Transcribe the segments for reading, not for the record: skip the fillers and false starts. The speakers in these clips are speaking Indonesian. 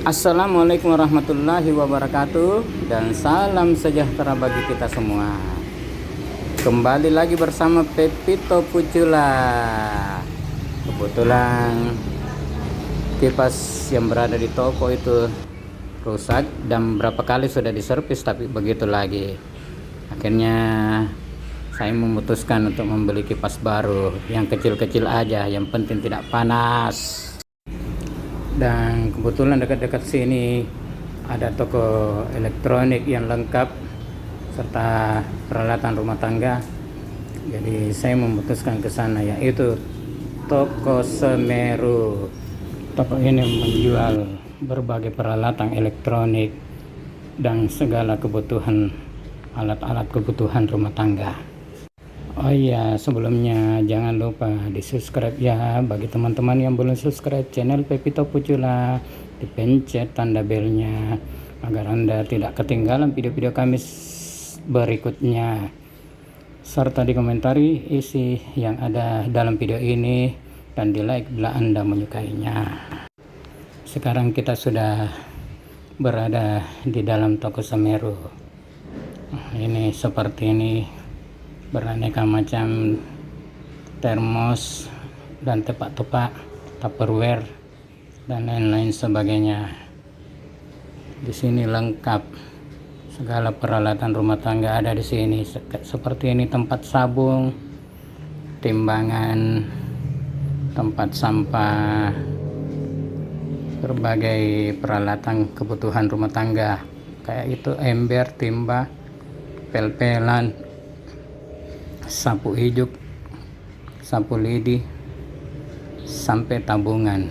Assalamualaikum warahmatullahi wabarakatuh, dan salam sejahtera bagi kita semua. Kembali lagi bersama Pepito Pucula. Kebetulan kipas yang berada di toko itu rusak dan berapa kali sudah diservis tapi begitu lagi. Akhirnya saya memutuskan untuk membeli kipas baru yang kecil-kecil aja, yang penting tidak panas. Dan kebetulan dekat-dekat sini ada toko elektronik yang lengkap serta peralatan rumah tangga. Jadi saya memutuskan ke sana, yaitu Toko Semeru. Toko ini menjual berbagai peralatan elektronik dan segala kebutuhan, alat-alat kebutuhan rumah tangga. Oh iya, sebelumnya jangan lupa di subscribe ya. Bagi teman-teman yang belum subscribe channel Pepito Pucula, dipencet tanda belnya agar Anda tidak ketinggalan video-video kami berikutnya, serta dikomentari isi yang ada dalam video ini dan di like bila Anda menyukainya. Sekarang kita sudah berada di dalam toko Semeru. Ini seperti ini, beraneka macam termos dan tepak-tepak, tupperware dan lain-lain sebagainya. Di sini lengkap segala peralatan rumah tangga ada di sini. Seperti ini tempat sabung, timbangan, tempat sampah, berbagai peralatan kebutuhan rumah tangga kayak itu ember, timba, pel-pelan, sapu ijuk, sapu lidi, sampai tabungan.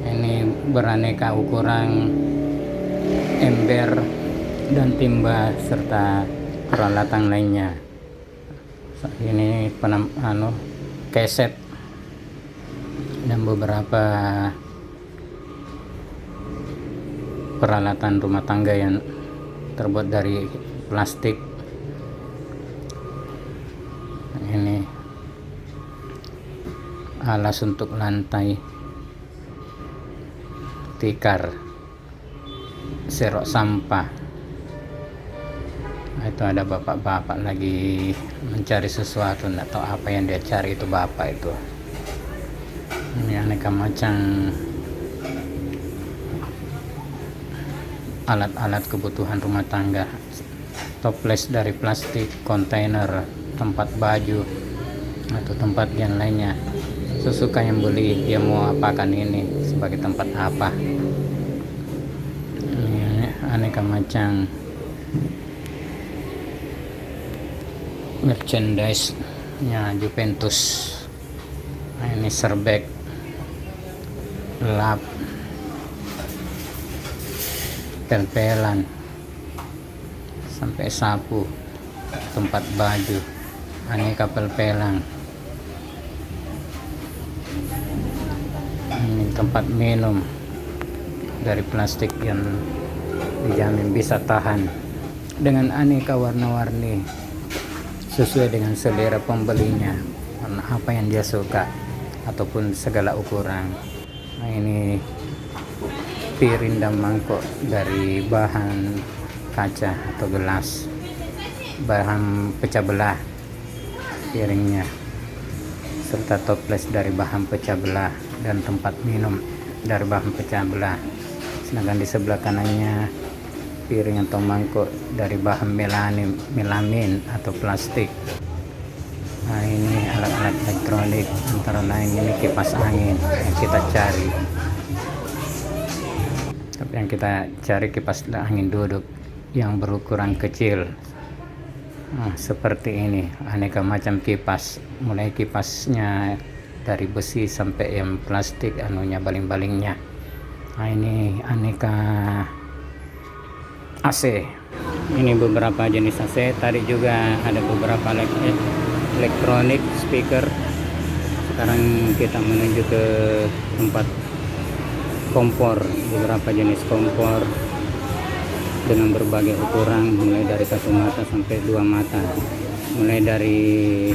Ini beraneka ukuran ember dan timba serta peralatan lainnya. Ini keset dan beberapa peralatan rumah tangga yang terbuat dari plastik. Ini alas untuk lantai, tikar, serok sampah. Itu ada bapak-bapak lagi mencari sesuatu, enggak tahu apa yang dia cari itu bapak itu. Ini aneka macam alat-alat kebutuhan rumah tangga, toples dari plastik, kontainer, tempat baju atau tempat yang lainnya. Sesuka yang beli, dia mau apakan ini sebagai tempat apa. Ini aneka macam merchandise nya Juventus. Nah, ini serbek, lap, pel-pelan, sampai sapu, tempat baju, aneka pel-pelan. Ini tempat minum dari plastik yang dijamin bisa tahan dengan aneka warna-warni sesuai dengan selera pembelinya, warna apa yang dia suka ataupun segala ukuran. Nah, ini piring dan mangkok dari bahan kaca atau gelas, bahan pecah belah piringnya, serta toples dari bahan pecah belah dan tempat minum dari bahan pecah belah. Sedangkan di sebelah kanannya piring atau mangkok dari bahan melamin atau plastik. Nah, ini alat-alat elektronik, antara lain ini kipas angin yang kita cari. Tapi yang kita cari kipas angin duduk yang berukuran kecil. Nah, seperti ini, aneka macam kipas, mulai kipasnya dari besi sampai yang plastik, baling-balingnya. Nah, ini aneka AC. Ini beberapa jenis AC. Tadi juga ada beberapa elektronik speaker. Sekarang kita menuju ke tempat kompor, beberapa jenis kompor dengan berbagai ukuran, mulai dari 1 mata sampai 2 mata, mulai dari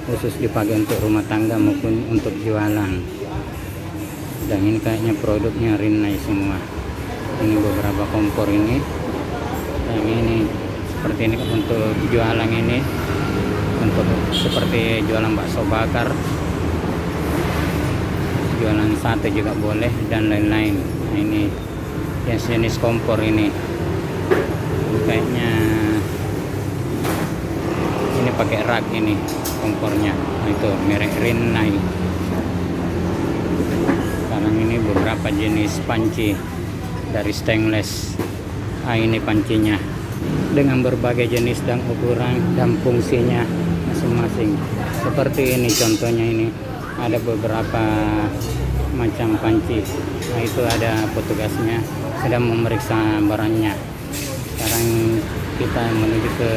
khusus dipakai untuk rumah tangga maupun untuk jualan. Dan ini kayaknya produknya Rinnai semua. Ini beberapa kompor ini. Yang ini seperti ini untuk jualan ini, untuk seperti jualan bakso bakar, jualan sate juga boleh dan lain-lain. Nah, ini jenis kompor ini kayaknya ini pakai rak ini kompornya. Nah, itu merek Rinnai. Sekarang ini beberapa jenis panci dari stainless. Nah, ini pancinya dengan berbagai jenis dan ukuran dan fungsinya masing-masing. Seperti ini contohnya, ini ada beberapa macam panci. Nah, itu ada petugasnya sedang memeriksa barangnya. Sekarang kita menuju ke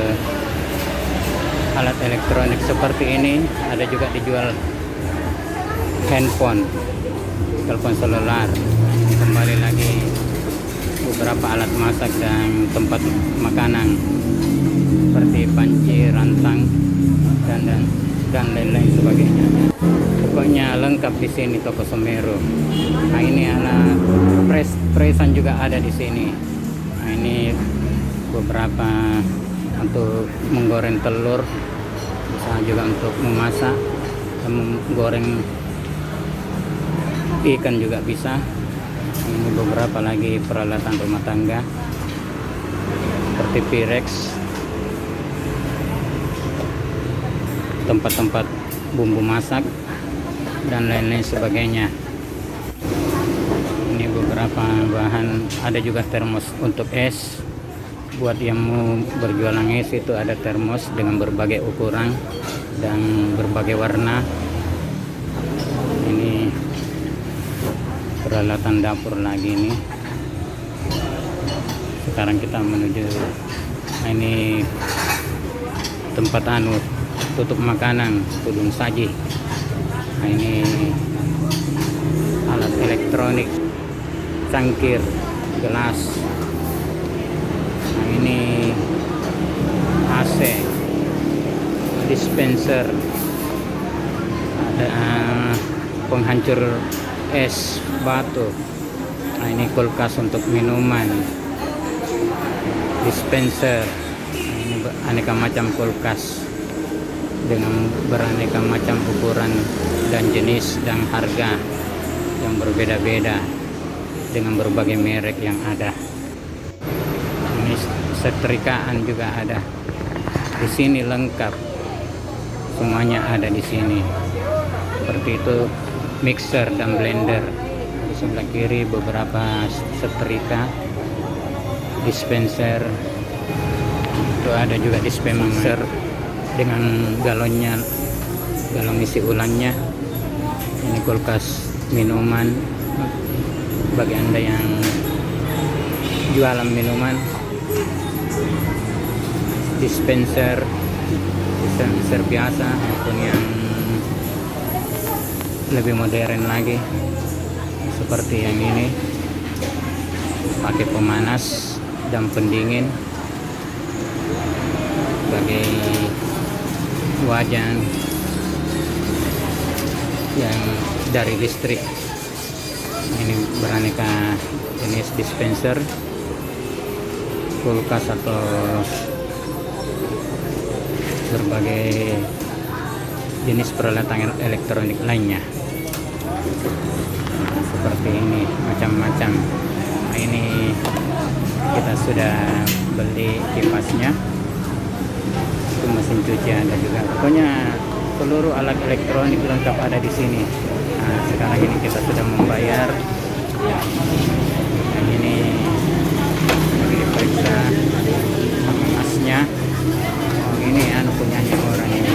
alat elektronik seperti ini. Ada juga dijual handphone, telepon seluler. Kembali lagi beberapa alat masak dan tempat makanan seperti panci, rantang dan lain-lain sebagainya. Pokoknya lengkap di sini toko Semeru. Nah, ini alat presan juga ada di sini. Nah, ini beberapa untuk menggoreng telur, bisa juga untuk memasak dan menggoreng ikan juga bisa. Ini beberapa lagi peralatan rumah tangga seperti Pyrex, tempat-tempat bumbu masak dan lain-lain sebagainya. Ini beberapa bahan, ada juga termos untuk es. Buat yang mau berjualan es, itu ada termos dengan berbagai ukuran dan berbagai warna. Ini peralatan dapur lagi ini. Sekarang kita menuju, nah, ini tempat tutup makanan, tudung saji. Nah, ini alat elektronik, cangkir, gelas. Nah, ini AC, dispenser, ada penghancur es batu. Nah, ini kulkas untuk minuman, dispenser. Nah, ini aneka macam kulkas dengan beraneka macam ukuran dan jenis dan harga yang berbeda-beda dengan berbagai merek yang ada. Ini setrikaan juga ada di sini, lengkap semuanya ada di sini. Seperti itu mixer dan blender. Di sebelah kiri beberapa setrika, dispenser. Itu ada juga dispenser dengan galonnya, galon isi ulangnya. Ini kulkas minuman bagi Anda yang jualan minuman. Dispenser biasa maupun yang lebih modern lagi seperti yang ini, pakai pemanas dan pendingin sebagai wajan yang dari listrik. Ini beraneka jenis dispenser, kulkas atau berbagai jenis peralatan elektronik lainnya. Nah, seperti ini macam-macam. Nah, ini kita sudah beli kipasnya, itu mesin cuci ada juga. Pokoknya seluruh alat elektronik lengkap ada di sini. Nah, sekarang ini kita sudah membayar. Yang ini lagi diperiksa emasnya. Oh, ini punyanya orang ini.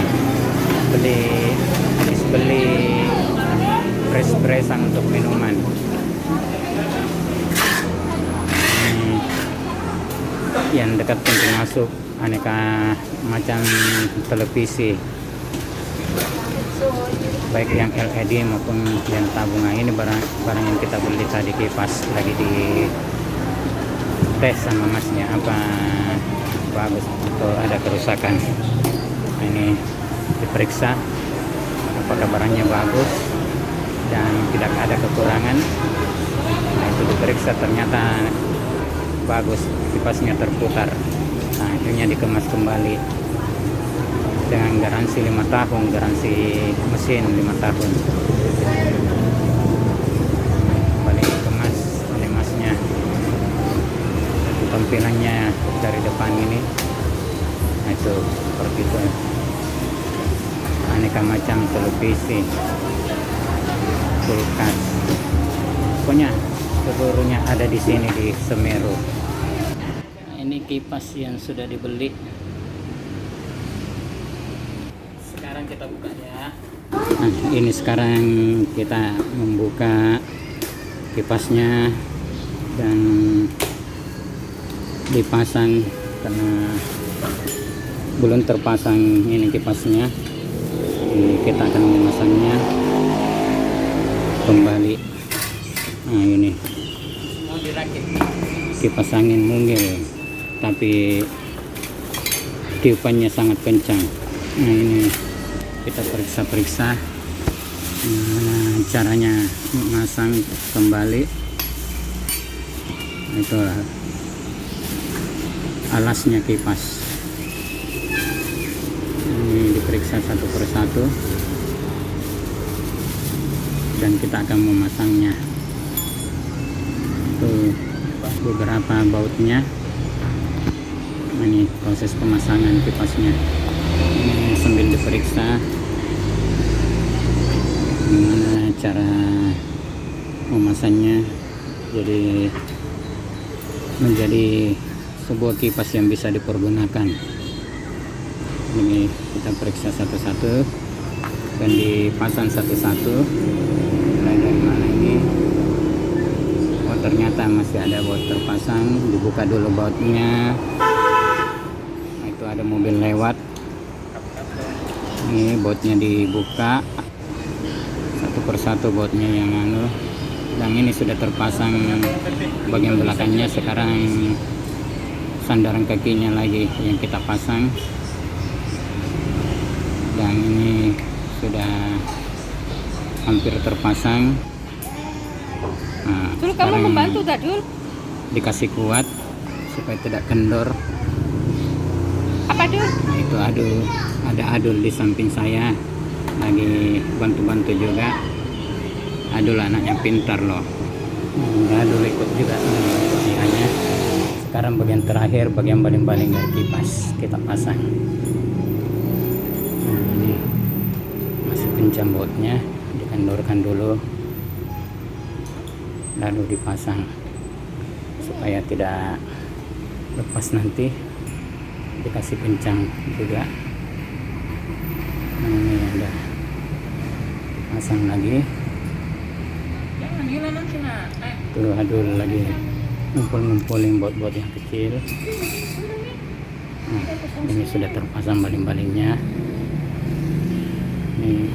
Habis beli presan untuk minuman. Ini yang dekat pintu masuk, aneka macam televisi, baik yang LED maupun yang tabungan. Ini barang yang kita beli tadi, kipas lagi di tes sama masnya apa bagus atau ada kerusakan. Nah, ini diperiksa apakah barangnya bagus dan tidak ada kekurangan. Nah, itu diperiksa, ternyata bagus, kipasnya terputar. Nah, akhirnya dikemas kembali dengan garansi 5 tahun, garansi mesin 5 tahun. Kembali dikemas oleh masnya. Tampilannya dari depan ini, nah itu seperti itu, aneka macam televisi, kulkas, pokoknya seluruhnya ada di sini di Semeru. Nah, ini kipas yang sudah dibeli. Sekarang kita buka ya. Nah, ini sekarang kita membuka kipasnya dan dipasang karena belum terpasang ini kipasnya. Jadi kita akan memasangnya kembali. Nah, ini kipas angin mungil tapi tiupannya sangat kencang. Nah, ini kita periksa-periksa caranya memasang kembali. Itulah alasnya kipas. Ini diperiksa satu persatu dan kita akan memasangnya. Itu beberapa bautnya. Ini proses pemasangan kipasnya. Ini sambil diperiksa gimana cara memasangnya jadi menjadi sebuah kipas yang bisa dipergunakan. Ini kita periksa satu-satu dan dipasang satu-satu. Mulai dari mana ini? Oh, ternyata masih ada baut terpasang. Dibuka dulu bautnya. Nah, itu ada mobil lewat. Ini bautnya dibuka satu persatu, bautnya yang yang ini sudah terpasang bagian belakangnya. Sekarang sandaran kakinya lagi yang kita pasang, dan ini sudah hampir terpasang. Nah, Dul, kamu membantu tak, Dul? Dikasih kuat supaya tidak kendor. Apa, Dul? Nah, itu ada Adul di samping saya lagi bantu-bantu juga. Adul anaknya pintar loh. Adul ikut juga hanya. Sekarang bagian terakhir, bagian baling-baling dari kipas kita pasang. Nah, ini masih kencang bautnya, dikendorkan dulu lalu dipasang supaya tidak lepas, nanti dikasih kencang juga. Nah, ini ada pasang lagi. Tuh Adul lagi ngumpul-ngumpulin baut-baut yang kecil. Nah, ini sudah terpasang baling-balingnya. Ini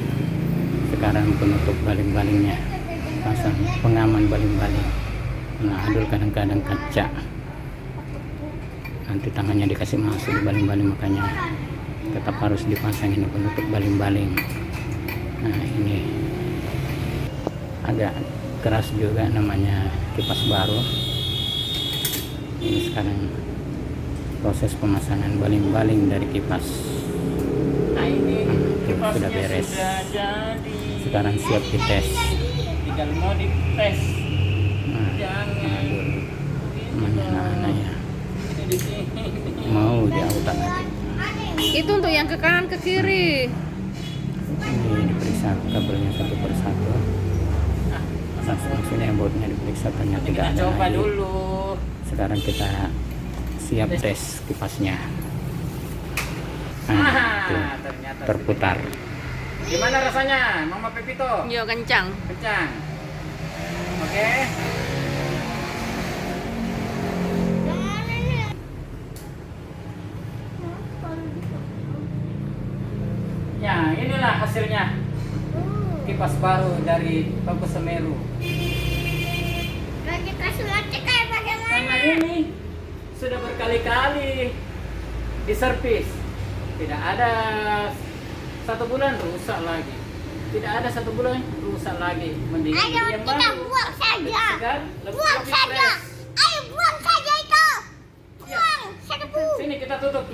sekarang penutup baling-balingnya, pasang pengaman baling-baling. Nah, Adul kadang-kadang kaca, nanti tangannya dikasih masuk di baling-baling, makanya tetap harus dipasang ini penutup baling-baling. Nah, ini agak keras juga, namanya kipas baru. Ini sekarang proses pemasangan baling-baling dari kipas. Nah, ini Sudah beres. Sudah jadi. Sekarang siap dites. Tinggal mau dites. Nah, Jangan. mana ya? Ini di sini. Mau diautak. Itu untuk yang ke kanan ke kiri. Ini diperiksa kabelnya satu persatu. Maksudnya bautnya diperiksa, ternyata tidak Kita ada coba lagi. dulu. Sekarang kita siap tes kipasnya. Nah, itu Ternyata terputar. gimana rasanya, Mama Pepito? Iya kencang. Kencang. Oke. Ya, inilah hasilnya. Kipas baru dari toko Semeru. Lagi kasih latih kayak bagaimana? Karena ini sudah berkali-kali diservis. Tidak ada 1 bulan rusak lagi. Tidak ada 1 bulan rusak lagi. Mending Ayo yang kita baru. buang saja. Lebih segar, lebih Buang saja. fresh. Ayo buang saja itu. tutup.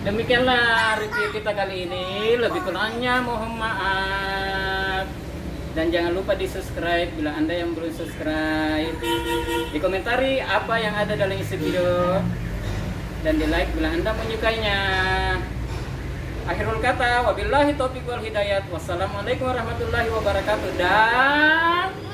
Demikianlah review kita kali ini. Lebih kurangnya mohon maaf. Dan jangan lupa di subscribe bila Anda yang belum subscribe. Di komentari apa yang ada dalam isi video. Dan di like bila Anda menyukainya. Akhirul kata, wabillahi taufiq wal hidayat. Wassalamualaikum warahmatullahi wabarakatuh. Dan